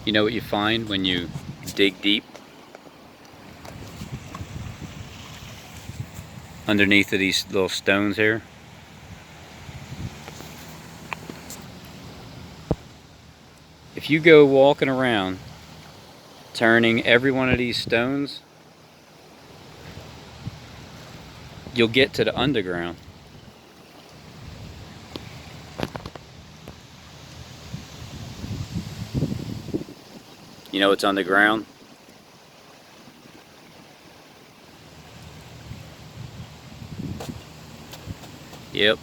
You know what you find when you dig deep? Underneath of these little stones here. If you go walking around turning every one of these stones, you'll get to the underground. You know what's underground? Yep.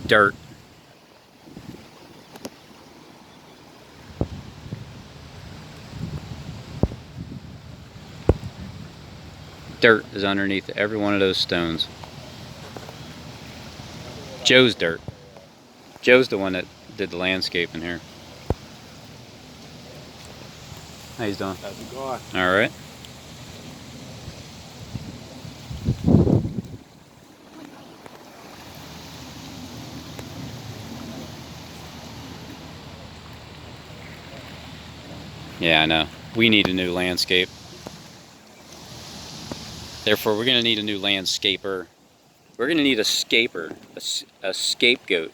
Dirt. Dirt is underneath every one of those stones. Joe's dirt. Joe's the one that did the landscaping here. How you doing? How's it going? All right. Yeah, I know. We need a new landscape. Therefore, we're going to need a new landscaper. We're going to need a scaper, a scapegoat.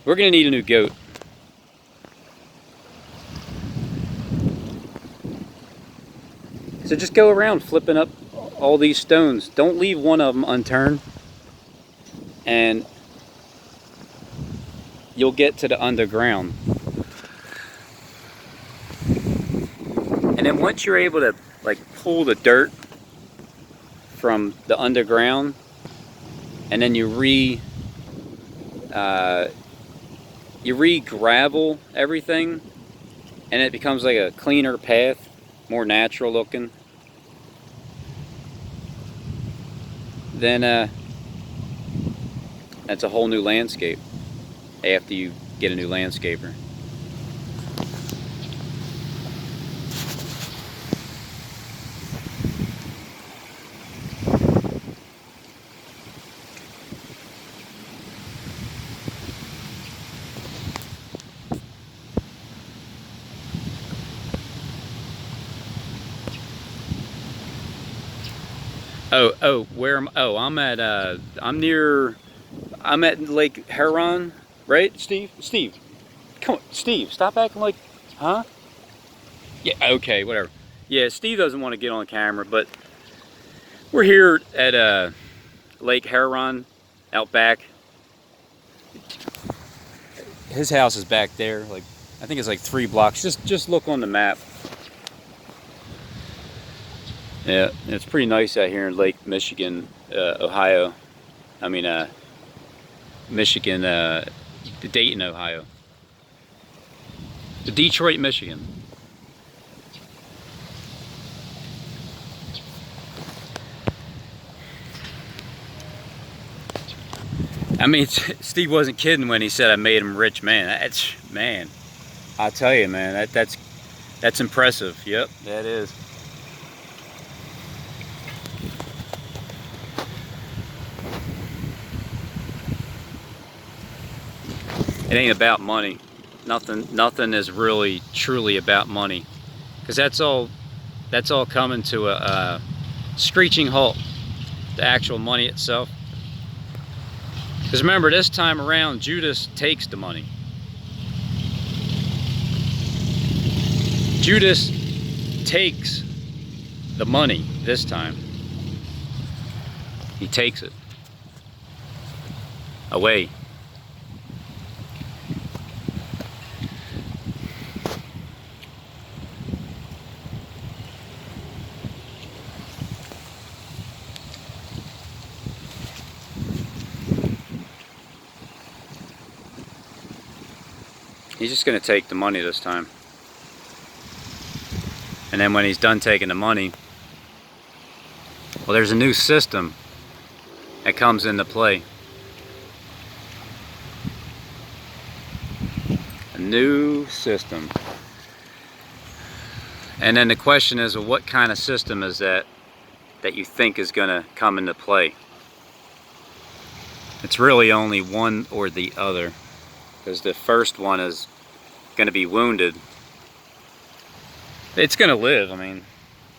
We're going to need a new goat. So just go around flipping up all these stones. Don't leave one of them unturned. And you'll get to the underground. And then once you're able to like pull the dirt from the underground, and then you re-gravel everything, and it becomes like a cleaner path, more natural looking, then that's a whole new landscape after you get a new landscaper. Where am? Oh, I'm at Lake Huron, right, Steve? Steve, come on, Steve, stop acting like, huh? Yeah, okay, whatever. Yeah, Steve doesn't want to get on camera, but we're here at Lake Huron, out back. His house is back there, like I think it's like 3 blocks. Just look on the map. Yeah, it's pretty nice out here in Lake Michigan, Ohio. I mean, Michigan, Dayton, Ohio. Detroit, Michigan. I mean, Steve wasn't kidding when he said I made him rich, man. That's, man, I tell you, man, that's impressive. Yep, that is. It ain't about money. Nothing is really truly about money, because that's all coming to a screeching halt. The actual money itself. Because remember, this time around, Judas takes the money. Judas takes the money this time. He takes it away. He's just going to take the money this time. And then when he's done taking the money, well, there's a new system that comes into play. A new system. And then the question is, well, what kind of system is that you think is going to come into play? It's really only one or the other. Because the first one is going to be wounded, It's gonna live. I mean,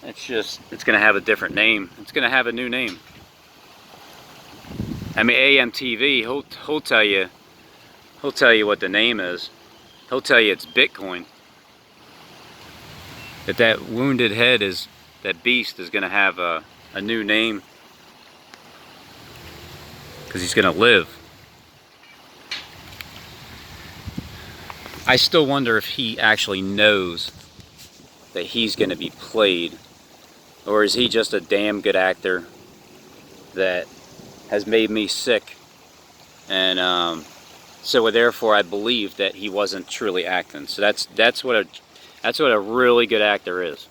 it's gonna have a different name. It's gonna have a new name. I mean, AMTV, he'll tell you what the name is. He'll tell you it's Bitcoin. That wounded head is, that beast is gonna have a new name, because he's gonna live. I still wonder if he actually knows that he's gonna be played, or is he just a damn good actor that has made me sick, and so therefore I believe that he wasn't truly acting. So that's what a really good actor is.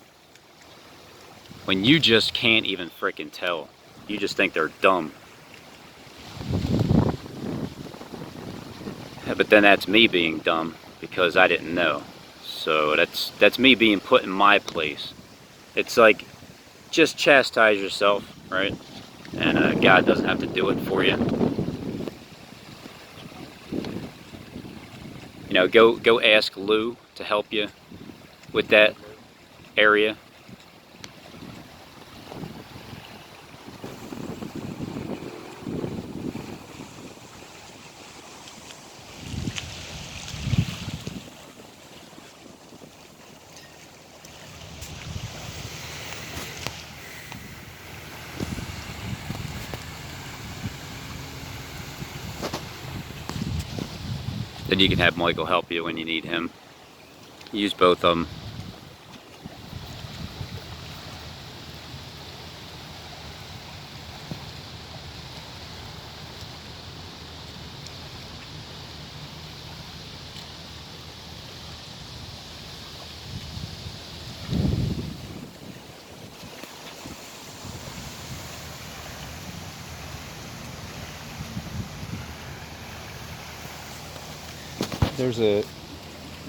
When you just can't even frickin' tell, you just think they're dumb. Yeah, but then that's me being dumb because I didn't know. So that's me being put in my place. It's like, just chastise yourself, right? And God doesn't have to do it for you. You know, go ask Lou to help you with that area. Then you can have Michael help you when you need him. Use both of them.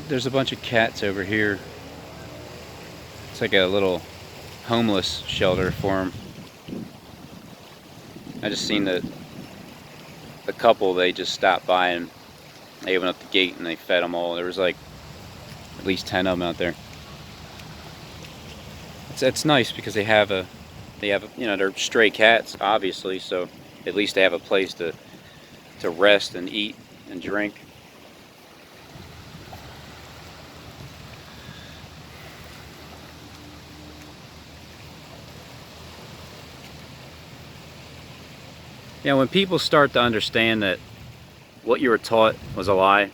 There's a bunch of cats over here. It's like a little homeless shelter for them. I just seen the couple, they just stopped by and they opened up the gate and they fed them all. There was like at least 10 of them out there. It's nice because they have you know, they're stray cats obviously, so at least they have a place to rest and eat and drink. You know, when people start to understand that what you were taught was a lie,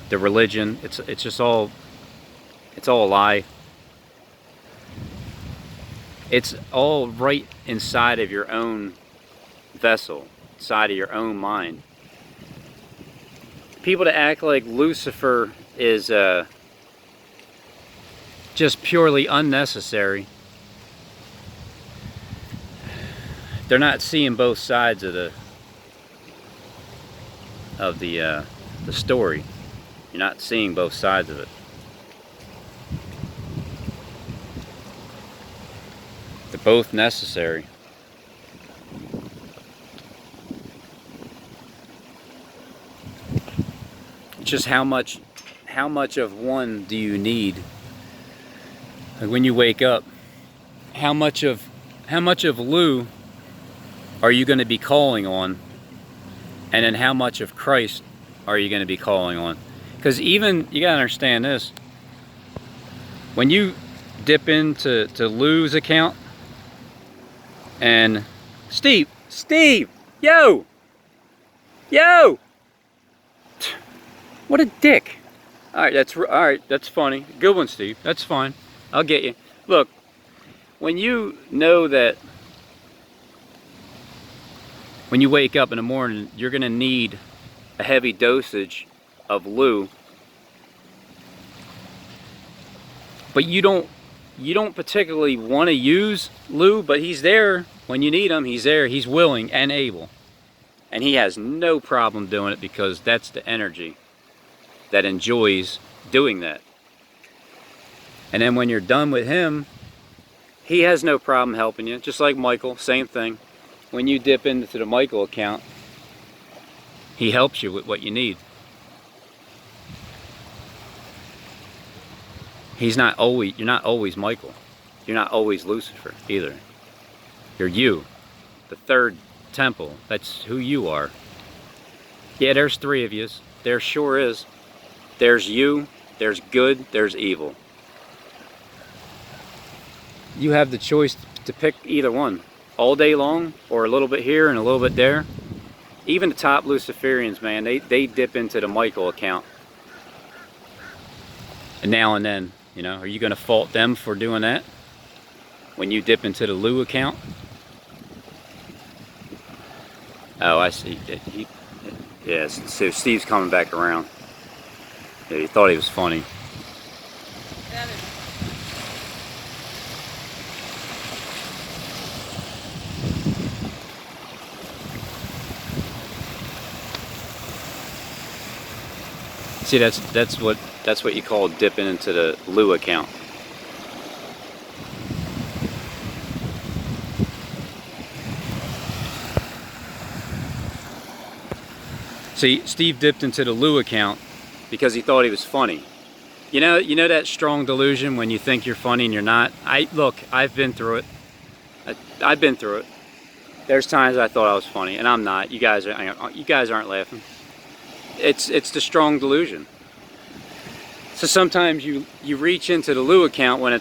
the religion, it's all a lie. It's all right inside of your own vessel, inside of your own mind. People to act like Lucifer is just purely unnecessary. They're not seeing both sides of the story. You're not seeing both sides of it. They're both necessary. Just how much of one do you need? Like when you wake up, how much of Lou are you going to be calling on, and then how much of Christ are you going to be calling on? Because even, you got to understand this, when you dip into Lou's account, and Steve, yo, what a dick. All right, that's funny. Good one, Steve. That's fine. I'll get you. Look, when you know that when you wake up in the morning, you're going to need a heavy dosage of Lou, but you don't particularly want to use Lou, but he's there when you need him. He's there. He's willing and able, and he has no problem doing it because that's the energy that enjoys doing that. And then when you're done with him, he has no problem helping you. Just like Michael, same thing. When you dip into the Michael account, he helps you with what you need. You're not always Michael. You're not always Lucifer either. You're you, the third temple. That's who you are. Yeah, there's three of yous. There sure is. There's you, there's good, there's evil. You have the choice to pick either one. All day long, or a little bit here and a little bit there. Even the top Luciferians, man, they dip into the Michael account. And now and then, you know, are you going to fault them for doing that? When you dip into the Lu account? Oh, I see. Yeah, so Steve's coming back around. Yeah, he thought he was funny. See, that's what you call dipping into the Lu account. See, Steve dipped into the Lu account because he thought he was funny. You know that strong delusion when you think you're funny and you're not? Look, I've been through it. I've been through it. There's times I thought I was funny, and I'm not. You guys aren't laughing. It's the strong delusion. So sometimes you reach into the Lu account when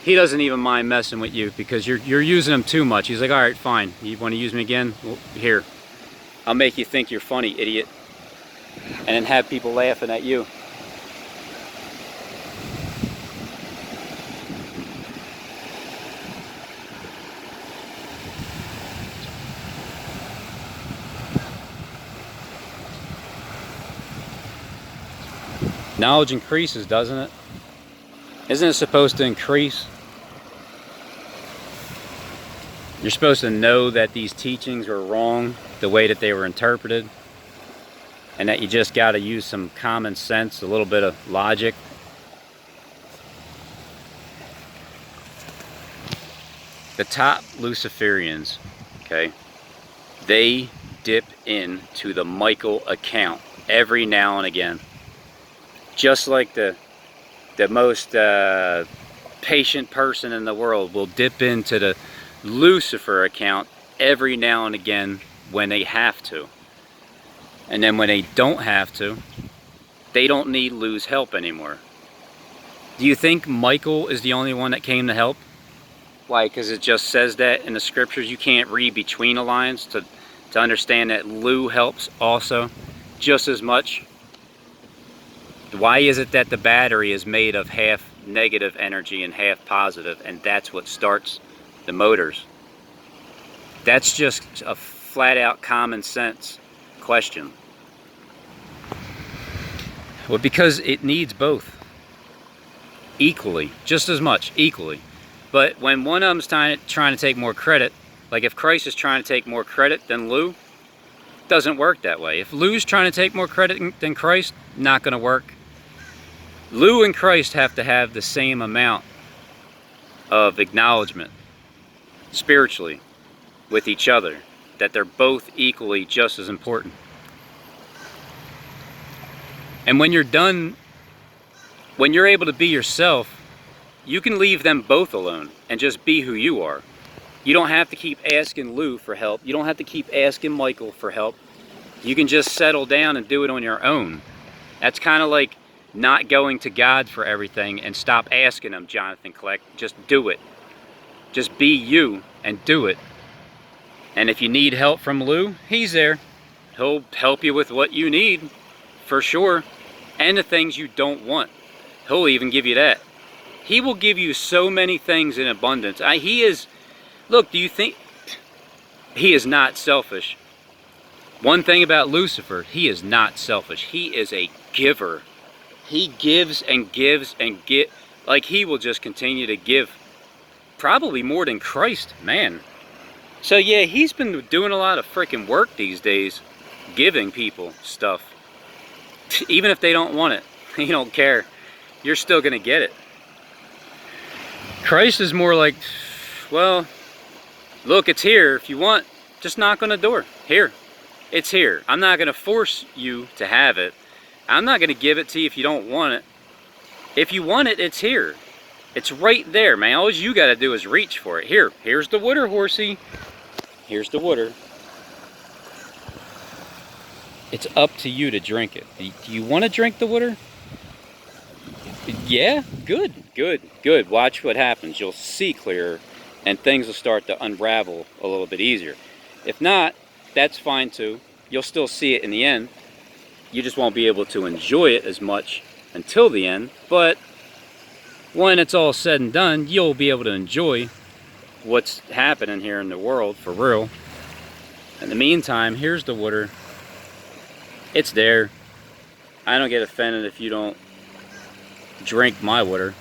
he doesn't even mind messing with you because you're using him too much. He's like, all right, fine. You want to use me again? Well, here, I'll make you think you're funny, idiot, and then have people laughing at you. Knowledge increases, doesn't it? Isn't it supposed to increase? You're supposed to know that these teachings were wrong, the way that they were interpreted, and that you just got to use some common sense, a little bit of logic. The top Luciferians, okay, they dip into the Michael account every now and again. Just like the most patient person in the world will dip into the Lucifer account every now and again when they have to. And then when they don't have to, they don't need Lu's help anymore. Do you think Michael is the only one that came to help? Why? Because it just says that in the scriptures. You can't read between the lines to understand that Lu helps also just as much. Why is it that the battery is made of half negative energy and half positive, and that's what starts the motors? That's just a flat-out common sense question. Well, because it needs both equally, just as much, equally. But when one of them's trying to take more credit, like if Christ is trying to take more credit than Lu, it doesn't work that way. If Lu's trying to take more credit than Christ, not going to work. Lu and Christ have to have the same amount of acknowledgement spiritually with each other, that they're both equally just as important. And when you're done, when you're able to be yourself, you can leave them both alone and just be who you are. You don't have to keep asking Lu for help. You don't have to keep asking Michael for help. You can just settle down and do it on your own. That's kind of like not going to God for everything and stop asking him, Jonathan Kleck. Just do it. Just be you and do it. And if you need help from Lu, he's there. He'll help you with what you need, for sure. And the things you don't want. He'll even give you that. He will give you so many things in abundance. Look, do you think... He is not selfish. One thing about Lucifer, he is not selfish. He is a giver. He gives and gives and like he will just continue to give, probably more than Christ, man. So yeah, he's been doing a lot of freaking work these days, giving people stuff. Even if they don't want it, he don't care. You're still gonna get it. Christ is more like, well, look, it's here. If you want, just knock on the door. Here, it's here. I'm not gonna force you to have it. I'm not going to give it to you if you don't want it. If you want it, it's here. It's right there, man. All you got to do is reach for it. Here's the water, horsey. Here's the water. It's up to you to drink it. Do you want to drink the water? Yeah, good, good, good. Watch what happens. You'll see clearer, and things will start to unravel a little bit easier. If not, that's fine too. You'll still see it in the end. You just won't be able to enjoy it as much until the end, but when it's all said and done, you'll be able to enjoy what's happening here in the world for real. In the meantime, here's the water. It's there. I don't get offended if you don't drink my water.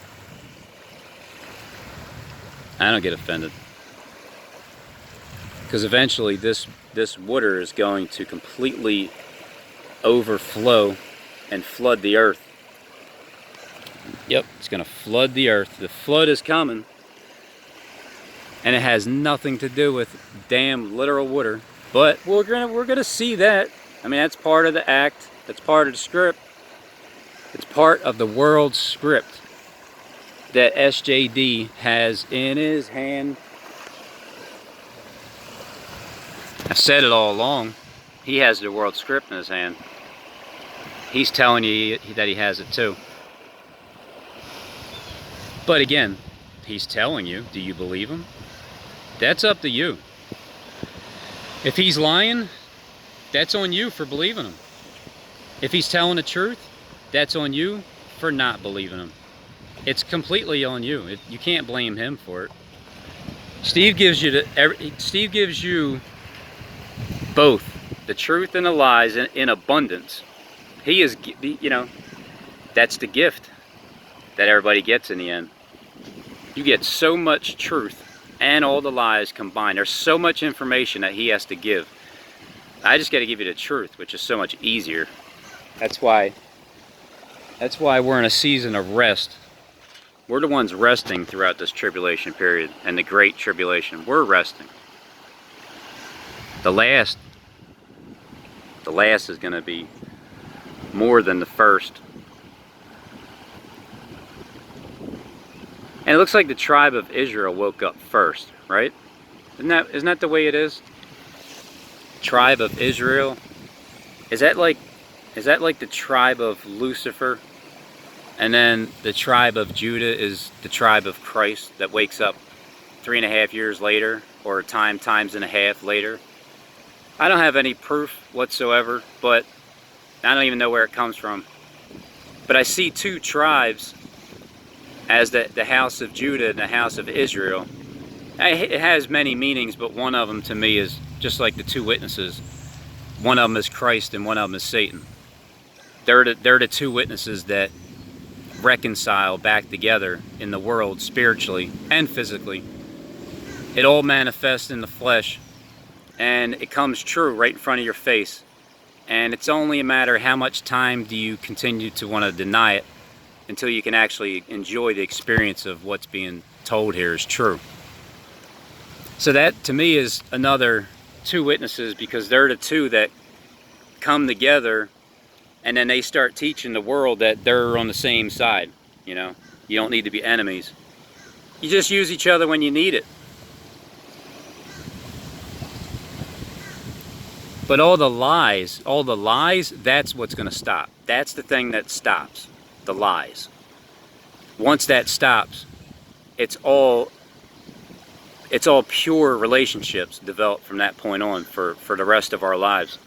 I don't get offended. Because eventually this water is going to completely overflow and flood the earth. Yep, it's going to flood the earth. The flood is coming. And it has nothing to do with damn literal water. But we're gonna see that. I mean, that's part of the act. That's part of the script. It's part of the world script that SJD has in his hand. I've said it all along. He has the world script in his hand. He's telling you that he has it too. But again, he's telling you, do you believe him? That's up to you. If he's lying, that's on you for believing him. If he's telling the truth, that's on you for not believing him. It's completely on you. You can't blame him for it. Steve gives you both the truth and the lies in abundance. He is, you know, that's the gift that everybody gets in the end. You get so much truth and all the lies combined. There's so much information that he has to give. I just got to give you the truth, which is so much easier. That's why we're in a season of rest. We're the ones resting throughout this tribulation period and the great tribulation. We're resting. The last is going to be more than the first. And it looks like the tribe of Israel woke up first, right? Isn't that the way it is? Tribe of Israel. Is that like the tribe of Lucifer? And then the tribe of Judah is the tribe of Christ that wakes up 3.5 years later, or times and a half later. I don't have any proof whatsoever, but I don't even know where it comes from. But I see two tribes as the house of Judah and the house of Israel. It has many meanings, but one of them to me is just like the two witnesses. One of them is Christ and one of them is Satan. They're the two witnesses that reconcile back together in the world spiritually and physically. It all manifests in the flesh, and it comes true right in front of your face. And it's only a matter of how much time do you continue to want to deny it until you can actually enjoy the experience of what's being told here is true. So that to me is another two witnesses, because they're the two that come together and then they start teaching the world that they're on the same side. You know, you don't need to be enemies. You just use each other when you need it. But all the lies, that's what's going to stop. That's the thing that stops, the lies. Once that stops, it's all pure relationships developed from that point on for the rest of our lives.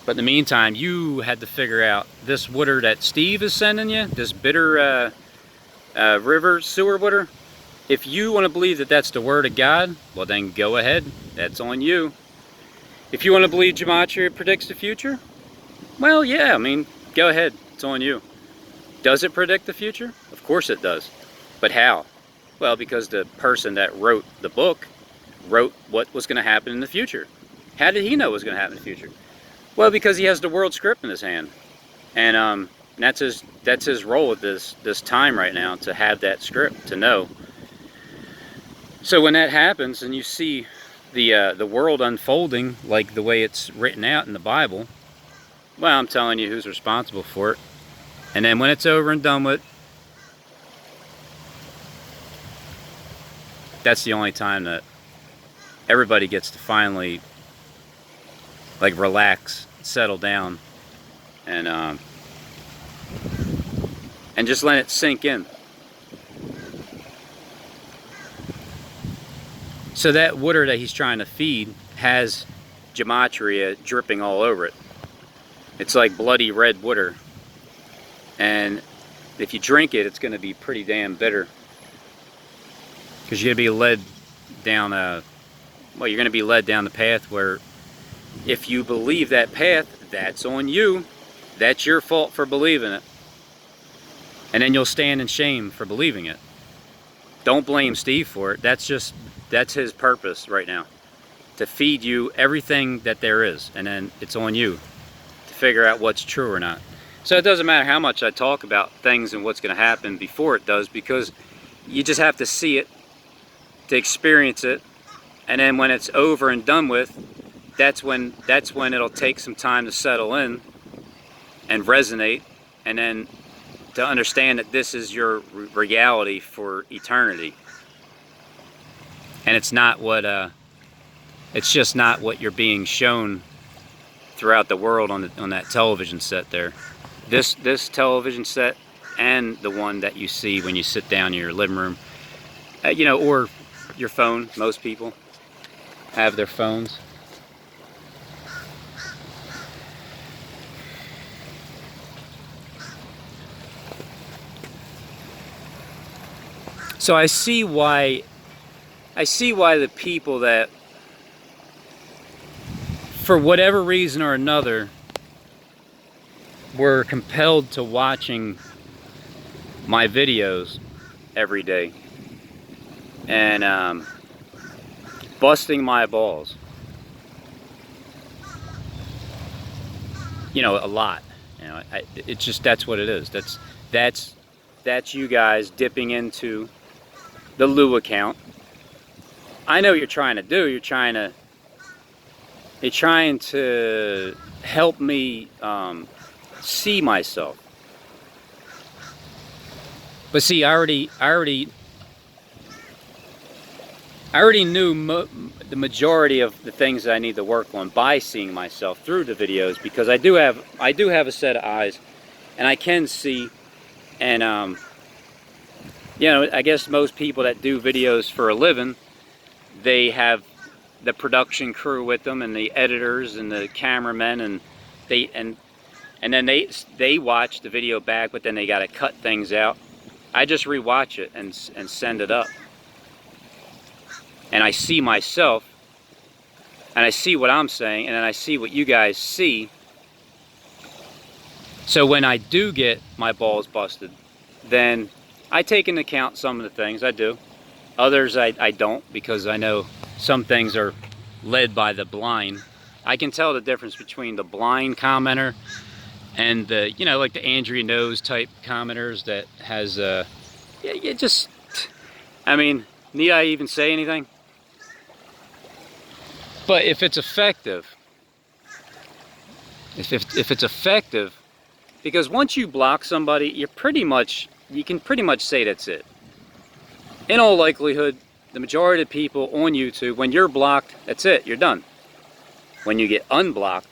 But in the meantime, you had to figure out this water that Steve is sending you, this bitter river sewer water. If you want to believe that that's the word of God, well then go ahead. That's on you. If you want to believe gematria predicts the future, well, yeah, I mean, go ahead. It's on you. Does it predict the future? Of course it does. But how? Well, because the person that wrote the book wrote what was going to happen in the future. How did he know what was going to happen in the future? Well, because he has the world script in his hand. And that's his role at this time right now, to have that script, to know. So when that happens and you see the world unfolding like the way it's written out in the Bible, well, I'm telling you who's responsible for it. And then when it's over and done with, that's the only time that everybody gets to finally like relax, settle down, and just let it sink in. So that water that he's trying to feed has gematria dripping all over it. It's like bloody red water, and if you drink it, it's going to be pretty damn bitter, because you're going to be led down well, you're going to be led down the path where, if you believe that path, that's on you. That's your fault for believing it. And then you'll stand in shame for believing it. Don't blame Steve for it. That's his purpose right now. To feed you everything that there is. And then it's on you to figure out what's true or not. So it doesn't matter how much I talk about things and what's going to happen before it does, because you just have to see it to experience it. And then when it's over and done with, that's when it'll take some time to settle in and resonate, and then to understand that this is your reality for eternity. And it's not what it's just not what you're being shown throughout the world on that television set there. This television set, and the one that you see when you sit down in your living room, you know, or your phone. Most people have their phones. So I see why the people that, for whatever reason or another, were compelled to watching my videos every day and busting my balls, you know, a lot. You know, it's just, that's what it is. That's you guys dipping into the Lou account. I know what you're trying to do. You're trying to help me see myself. But see, I already knew the majority of the things that I need to work on by seeing myself through the videos, because I do have a set of eyes, and I can see, and you know, I guess most people that do videos for a living, they have the production crew with them, and the editors and the cameramen, and then they watch the video back, but then they got to cut things out. I just rewatch it and send it up, and I see myself, and I see what I'm saying, and then I see what you guys see. So when I do get my balls busted, then I take into account some of the things. I do. Others I don't, because I know some things are led by the blind. I can tell the difference between the blind commenter and the, you know, like the Andrea Knows type commenters that has, yeah, just, I mean, need I even say anything? But if it's effective, if it's effective, because once you block somebody, you can pretty much say that's it. In all likelihood, the majority of people on YouTube, when you're blocked, that's it, you're done. When you get unblocked,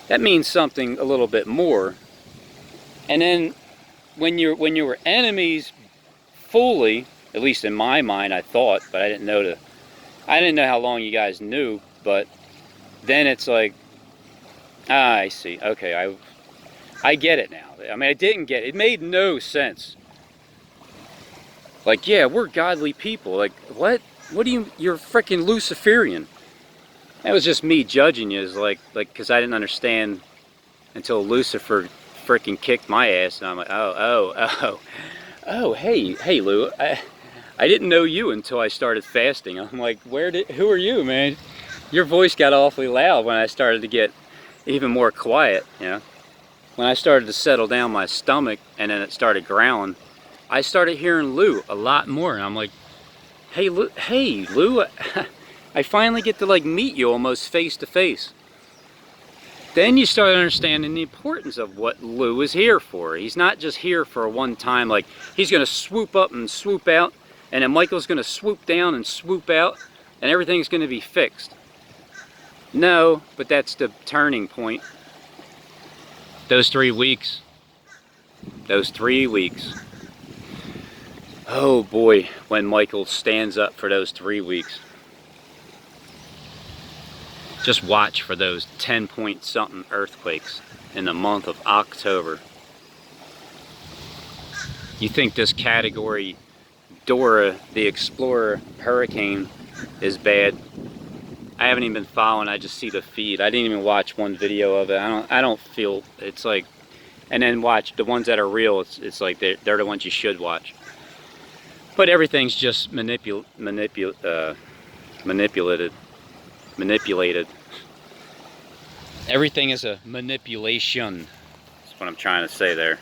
that means something a little bit more. And then when you were enemies fully, at least in my mind, I thought, but I didn't know how long you guys knew, but then it's like, I see, okay, I get it now. I mean, I didn't get it. It made no sense. Like, yeah, we're godly people. Like, what? What do you're freaking Luciferian. That was just me judging you, like, because I didn't understand until Lucifer freaking kicked my ass, and I'm like, oh, hey, Lou, I didn't know you until I started fasting. I'm like, who are you, man? Your voice got awfully loud when I started to get even more quiet, you know? When I started to settle down my stomach and then it started growling, I started hearing Lou a lot more, and I'm like, hey Lou, I finally get to like meet you almost face to face. Then you start understanding the importance of what Lou is here for. He's not just here for a one time, like he's gonna swoop up and swoop out. and then Michael's going to swoop down and swoop out, and everything's going to be fixed. No, but that's the turning point. Those 3 weeks. Those 3 weeks. Oh boy, when Michael stands up for those 3 weeks. Just watch for those 10-point something earthquakes in the month of October. You think this category Dora the Explorer hurricane is bad? I haven't even been following. I just see the feed. I didn't even watch one video of it. I don't feel it's like. And then watch the ones that are real. It's like they're the ones you should watch. But everything's just manipulated. Everything is a manipulation. That's what I'm trying to say there.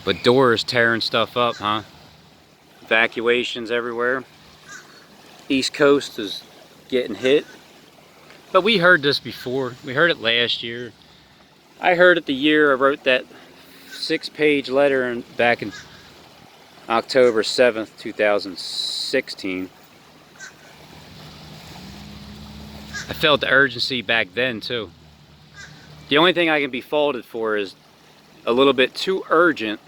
But Dora's tearing stuff up, huh? Evacuations everywhere. East Coast is getting hit. But we heard this before. We heard it last year. I heard it the year I wrote that 6-page letter back in October 7th, 2016. I felt the urgency back then too. The only thing I can be faulted for is a little bit too urgent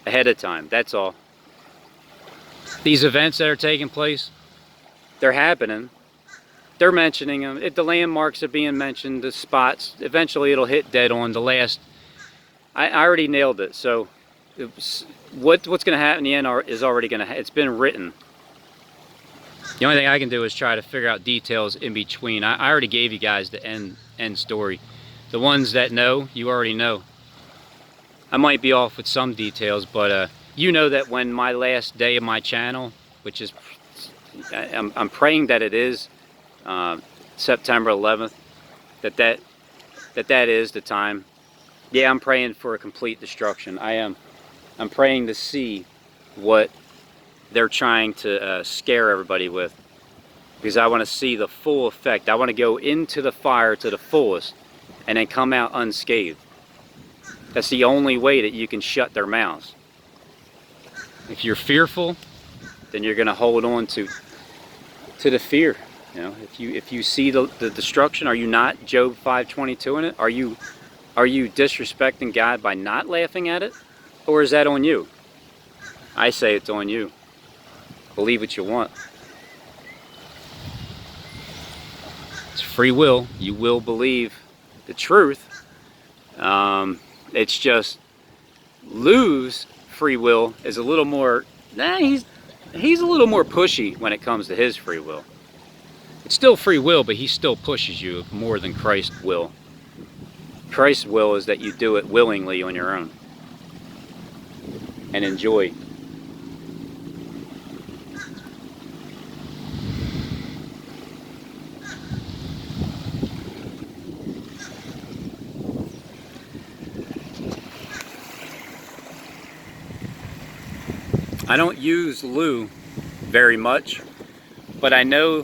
ahead of time. That's all. These events that are taking place, they're happening. They're mentioning them. If the landmarks are being mentioned, the spots, eventually it'll hit dead on. The last, I already nailed it. So what's going to happen in the end is already going to, it's been written. The only thing I can do is try to figure out details in between. I already gave you guys the end story. The ones that know, you already know. I might be off with some details, but you know that when my last day of my channel, which is, I'm praying that it is September 11th, that is the time. Yeah, I'm praying for a complete destruction. I am. I'm praying to see what they're trying to scare everybody with, because I want to see the full effect. I want to go into the fire to the fullest and then come out unscathed. That's the only way that you can shut their mouths. If you're fearful, then you're going to hold on to the fear. You know, if you see the destruction, are you not Job 5:22 in it? Are you disrespecting God by not laughing at it, or is that on you? I say it's on you. Believe what you want. It's free will. You will believe the truth. It's just Lou's free will is a little more. He's a little more pushy when it comes to his free will. It's still free will, but he still pushes you more than Christ's will. Christ's will is that you do it willingly on your own and enjoy. I don't use Lou very much, but I know